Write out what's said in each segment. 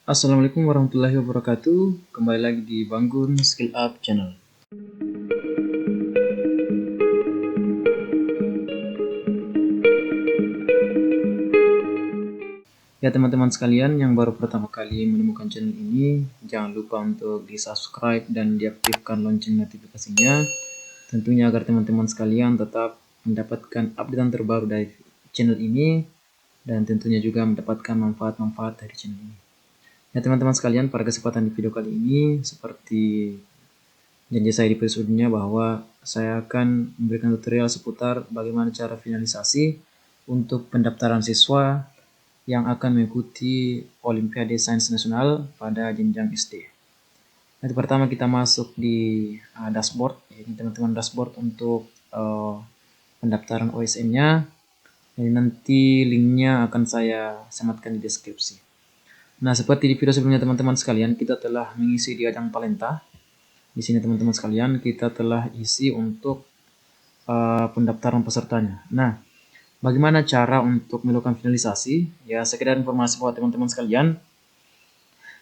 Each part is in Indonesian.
Assalamualaikum warahmatullahi wabarakatuh. Kembali lagi di Bangun Skill Up Channel. Ya teman-teman sekalian yang baru pertama kali menemukan channel ini, jangan lupa untuk di-subscribe dan diaktifkan lonceng notifikasinya. Tentunya agar teman-teman sekalian tetap mendapatkan update terbaru dari channel ini dan tentunya juga mendapatkan manfaat-manfaat dari channel ini. Ya teman-teman sekalian, pada kesempatan di video kali ini seperti janji saya di video sebelumnya bahwa saya akan memberikan tutorial seputar bagaimana cara finalisasi untuk pendaftaran siswa yang akan mengikuti Olimpiade Sains Nasional pada jenjang SD. Nanti pertama kita masuk di dashboard. Ini teman-teman dashboard untuk pendaftaran OSN-nya. Jadi nanti linknya akan saya sematkan di deskripsi. Nah, seperti di video sebelumnya teman-teman sekalian, kita telah mengisi di ajang talenta. Di sini teman-teman sekalian kita telah isi untuk pendaftaran pesertanya. Nah, bagaimana cara untuk melakukan finalisasi? Ya, sekedar informasi buat teman-teman sekalian.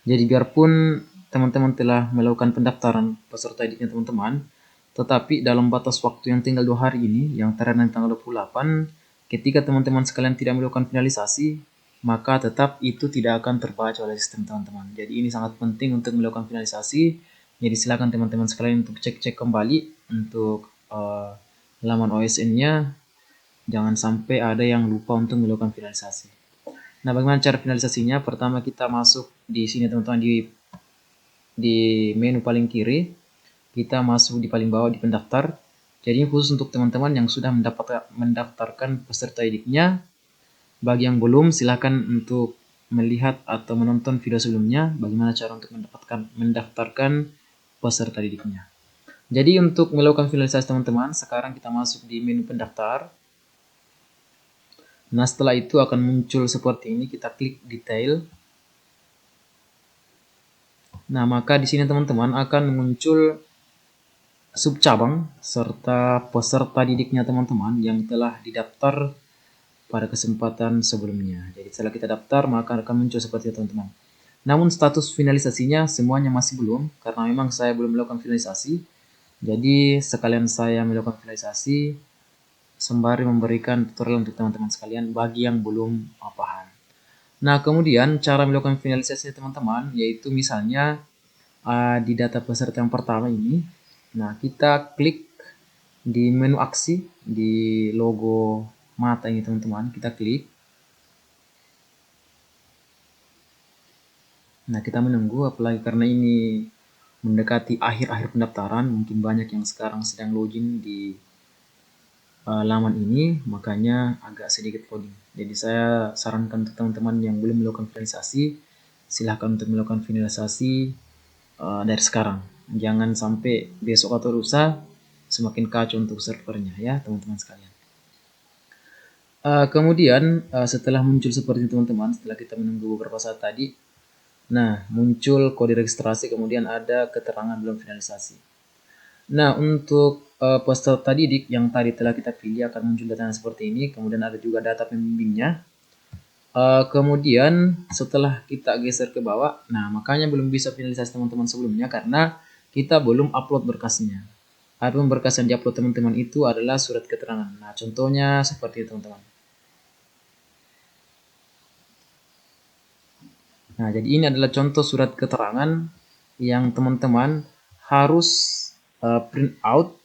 Jadi biarpun teman-teman telah melakukan pendaftaran peserta didiknya teman-teman, tetapi dalam batas waktu yang tinggal 2 hari ini, yang terakhir nanti tanggal 28, ketika teman-teman sekalian tidak melakukan finalisasi, maka tetap itu tidak akan terbaca oleh sistem teman-teman. Jadi ini sangat penting untuk melakukan finalisasi. Jadi silakan teman-teman sekalian untuk cek-cek kembali untuk laman OSN-nya. Jangan sampai ada yang lupa untuk melakukan finalisasi. Nah, bagaimana cara finalisasinya? Pertama kita masuk di sini teman-teman di menu paling kiri. Kita masuk di paling bawah di pendaftar. Jadi ini khusus untuk teman-teman yang sudah mendaftarkan peserta didiknya. Bagi yang belum, silakan untuk melihat atau menonton video sebelumnya bagaimana cara untuk mendaftarkan peserta didiknya. Jadi untuk melakukan finalisasi teman-teman, sekarang kita masuk di menu pendaftar. Nah, setelah itu akan muncul seperti ini, kita klik detail. Nah, maka di sini teman-teman akan muncul subcabang serta peserta didiknya teman-teman yang telah didaftar pada kesempatan sebelumnya. Jadi setelah kita daftar, maka akan muncul seperti itu teman-teman. Namun status finalisasinya semuanya masih belum, karena memang saya belum melakukan finalisasi. Jadi sekalian saya melakukan finalisasi, sembari memberikan tutorial untuk teman-teman sekalian bagi yang belum paham. Nah, kemudian cara melakukan finalisasi teman-teman, yaitu misalnya di data peserta yang pertama ini. Nah, kita klik di menu aksi, di logo mata ini teman-teman, kita klik. Nah, kita menunggu, apalagi karena ini mendekati akhir-akhir pendaftaran, mungkin banyak yang sekarang sedang login di laman ini, makanya agak sedikit loading. Jadi saya sarankan untuk teman-teman yang belum melakukan finalisasi, silahkan untuk melakukan finalisasi dari sekarang. Jangan sampai besok atau lusa semakin kacau untuk servernya ya teman-teman sekalian. Kemudian setelah muncul seperti itu teman-teman, setelah kita menunggu beberapa saat tadi, nah muncul kode registrasi, kemudian ada keterangan belum finalisasi. Nah, untuk peserta didik yang tadi telah kita pilih akan muncul data seperti ini, kemudian ada juga data pembimbingnya. Kemudian setelah kita geser ke bawah, nah makanya belum bisa finalisasi teman-teman sebelumnya karena kita belum upload berkasnya. Adapun berkas yang diupload teman-teman itu adalah surat keterangan. Nah, contohnya seperti itu teman-teman. Nah, jadi ini adalah contoh surat keterangan yang teman-teman harus print out,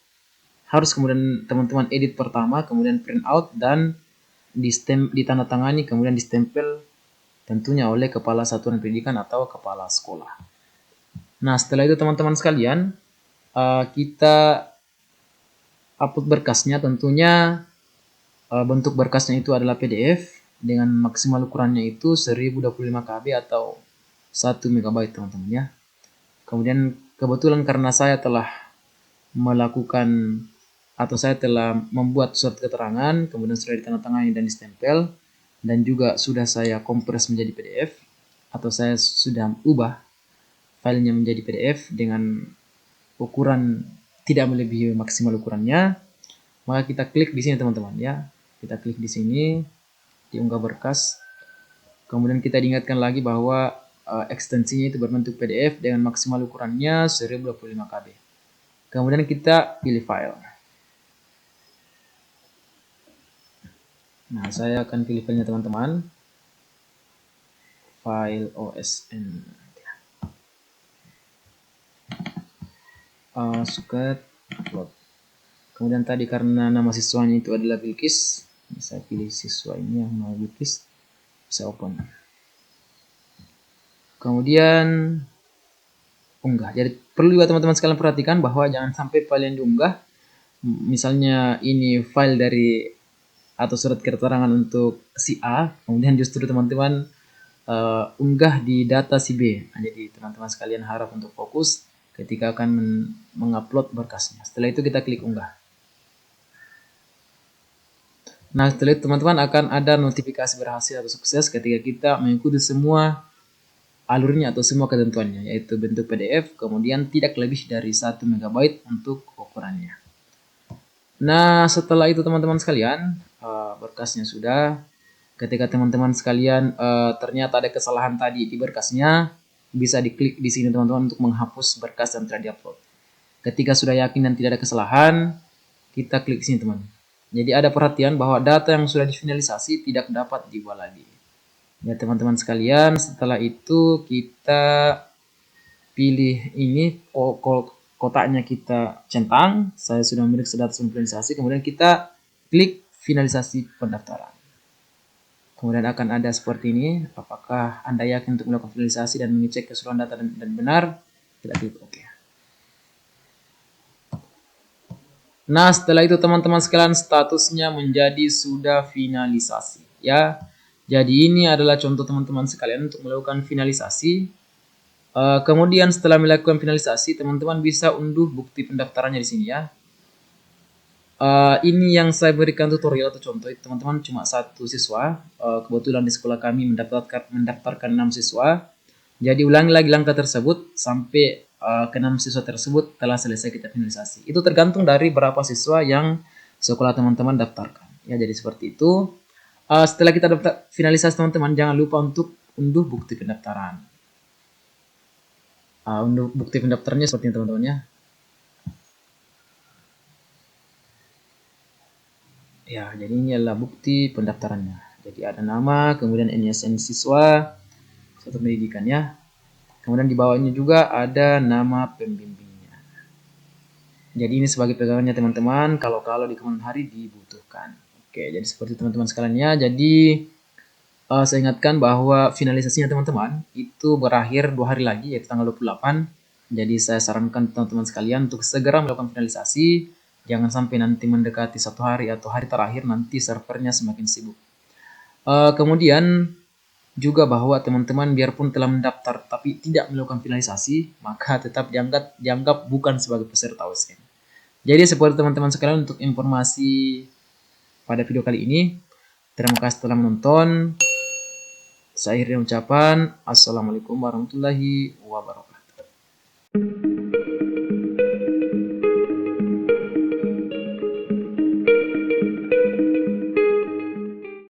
harus kemudian teman-teman edit pertama, kemudian print out dan ditandatangani, kemudian distempel tentunya oleh kepala satuan pendidikan atau kepala sekolah. Nah, setelah itu teman-teman sekalian, kita upload berkasnya. Tentunya bentuk berkasnya itu adalah PDF dengan maksimal ukurannya itu 1025 KB atau 1 MB teman-teman ya. Kemudian kebetulan karena saya telah melakukan atau saya telah membuat surat keterangan, kemudian sudah ditandatangani dan distempel, dan juga sudah saya kompres menjadi PDF, atau saya sudah ubah filenya menjadi PDF dengan ukuran tidak melebihi maksimal ukurannya, maka kita klik di sini teman-teman ya. Kita klik di sini, diunggah berkas. Kemudian kita diingatkan lagi bahwa ekstensinya itu berbentuk PDF dengan maksimal ukurannya 1025 KB. Kemudian kita pilih file. Nah, saya akan pilih filenya teman-teman. File OSN. Suket upload. Kemudian tadi karena nama siswanya itu adalah Bilkis, saya pilih siswa ini yang nama Bilkis. Saya open. Kemudian unggah. Jadi perlu juga teman-teman sekalian perhatikan bahwa jangan sampai file yang diunggah, misalnya ini file dari atau surat keterangan untuk si A, kemudian justru teman-teman unggah di data si B. Nah, jadi teman-teman sekalian harap untuk fokus ketika akan mengupload berkasnya. Setelah itu kita klik unggah. Nah, setelah itu teman-teman akan ada notifikasi berhasil atau sukses ketika kita mengikuti semua alurnya atau semua ketentuannya, yaitu bentuk PDF, kemudian tidak lebih dari 1 MB untuk ukurannya. Nah, setelah itu teman-teman sekalian, berkasnya sudah. Ketika teman-teman sekalian ternyata ada kesalahan tadi di berkasnya, bisa diklik di sini teman-teman untuk menghapus berkas yang telah diupload. Ketika sudah yakin dan tidak ada kesalahan, kita klik sini teman. Jadi ada perhatian bahwa data yang sudah difinalisasi tidak dapat diubah lagi. Ya teman-teman sekalian, setelah itu kita pilih ini kotaknya kita centang. Saya sudah memiliki data finalisasi. Kemudian kita klik finalisasi pendaftaran. Kemudian akan ada seperti ini. Apakah Anda yakin untuk melakukan finalisasi dan mengecek keseluruhan data dan benar? Kita klik OK. Nah, setelah itu teman-teman sekalian statusnya menjadi sudah finalisasi ya. Jadi ini adalah contoh teman-teman sekalian untuk melakukan finalisasi. Kemudian setelah melakukan finalisasi, teman-teman bisa unduh bukti pendaftarannya di sini ya. Ini yang saya berikan tutorial atau contoh, teman-teman cuma 1 siswa. Kebetulan di sekolah kami mendaftarkan 6 siswa. Jadi ulangi lagi langkah tersebut sampai ke-6 siswa tersebut telah selesai kita finalisasi. Itu tergantung dari berapa siswa yang sekolah teman-teman daftarkan. Ya, jadi seperti itu. Setelah kita finalisasi teman-teman, jangan lupa untuk unduh bukti pendaftaran. Unduh bukti pendaftarannya seperti ini teman-teman ya. Ya, jadi ini adalah bukti pendaftarannya. Jadi ada nama, kemudian NISN siswa, satuan pendidikan ya. Kemudian di bawahnya juga ada nama pembimbingnya. Jadi ini sebagai pegangannya teman-teman, kalau di kemudian hari dibutuhkan. Oke, jadi seperti teman-teman sekalian ya. Jadi saya ingatkan bahwa finalisasinya teman-teman itu berakhir 2 hari lagi, yaitu tanggal 28. Jadi saya sarankan teman-teman sekalian untuk segera melakukan finalisasi. Jangan sampai nanti mendekati 1 hari atau hari terakhir nanti servernya semakin sibuk. Kemudian juga bahwa teman-teman biarpun telah mendaftar tapi tidak melakukan finalisasi, maka tetap dianggap bukan sebagai peserta OSN. Jadi seperti teman-teman sekalian untuk informasi pada video kali ini. Terima kasih telah menonton. Saya akhiri ucapan. Assalamualaikum warahmatullahi wabarakatuh.